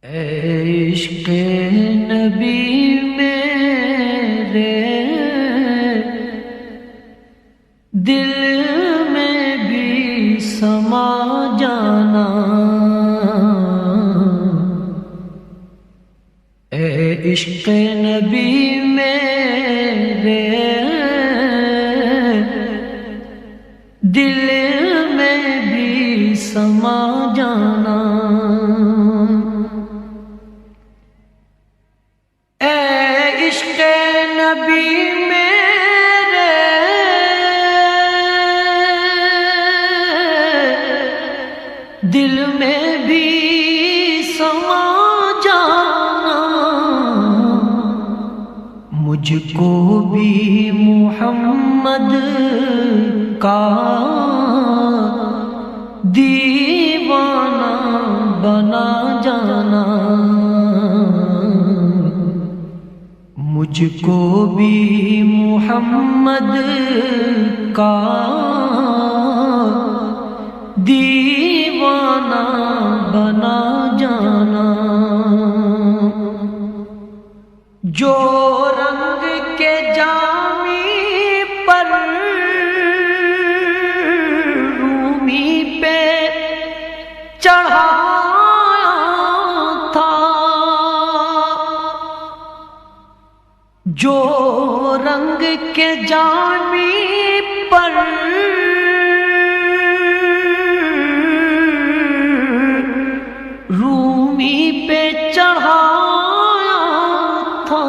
عشق نبی میرے دل میں بھی سما جانا، اے عشق نبی میرے دل میں بھی سما جانا، اے عشق نبی میرے دل میں بھی سما جانا، مجھ کو بھی محمد کا دیوانہ بنا جانا، مجھ کو بھی محمد کا دیوانہ بنا جانا، جو رنگ کے جامی پر رومی پہ چڑھایا تھا، جو رنگ کے جامی پر رومی پہ چڑھایا تھا،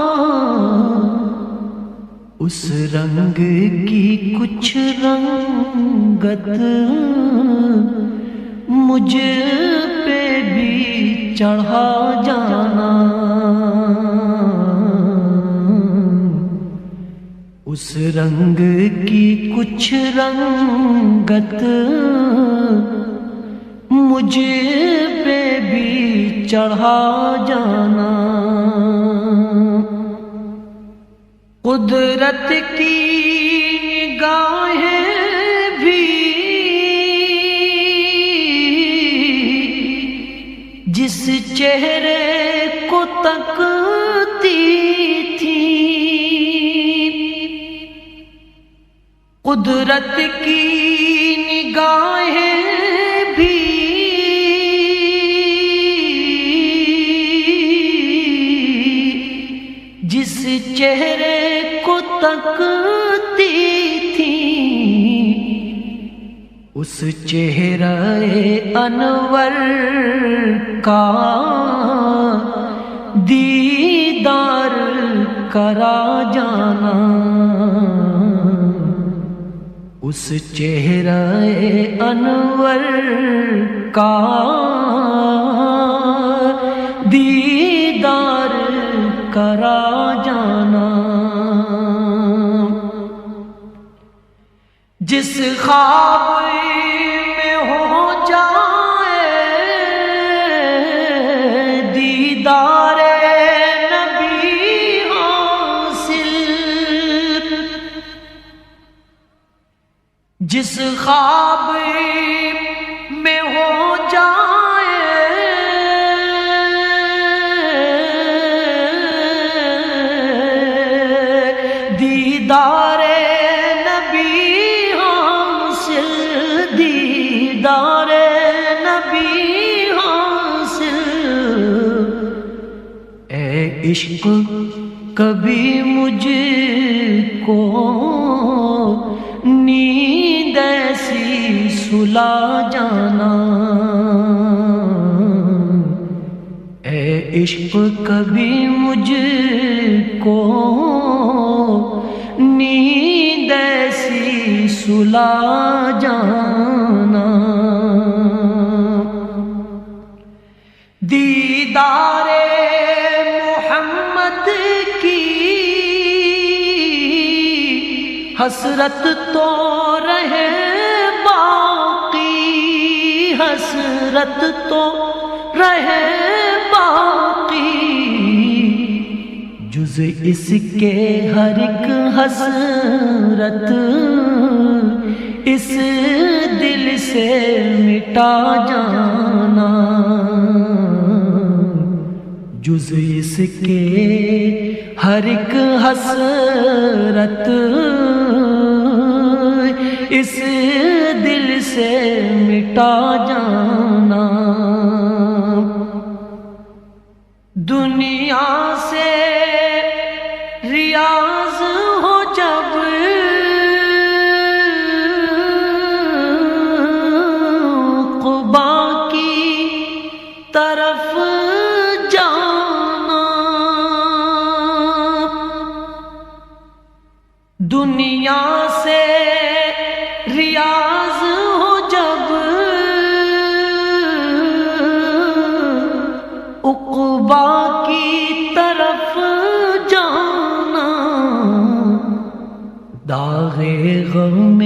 اس رنگ کی کچھ رنگت مجھ پہ بھی چڑھا جانا، اس رنگ کی کچھ رنگت مجھ پہ بھی چڑھا جانا، قدرت کی نگاہیں بھی جس چہرے کو تکتی تھی، قدرت کی نگاہیں بھی جس چہرے کو تکتی تھی، اس چہرہ انور کا دیدار کرا جانا، اس چہرہ انور کا دیدار کرا جانا، جس خواب میں ہو جائے دیدار نبی حاصل، جس خواب میں ہو جائے دیدار نبی حاصل، دیدار نبی حاصل، اے عشق کبھی مجھ کو نیند ایسی سلا جانا، اے عشق کبھی مجھ کو نیند ایسی سلا جانا، دیدار محمد کی حسرت تو رہے باقی، حسرت تو رہے باقی، جز اس کے ہر ایک حسرت اس دل سے مٹا جانا، جز اس کے ہر ایک حسرت اس دل سے مٹا جانا، دنیا سے ریاض ہو جب قبا کی طرف جانا، دنیا سے ریاض ہو جب عقبا کی طرف جانا، داغ غم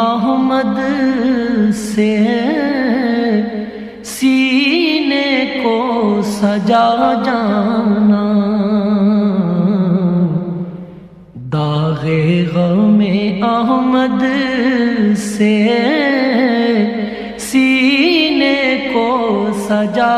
احمد سے سینے کو سجا جانا، داغ غم احمد سے سینے کو سجا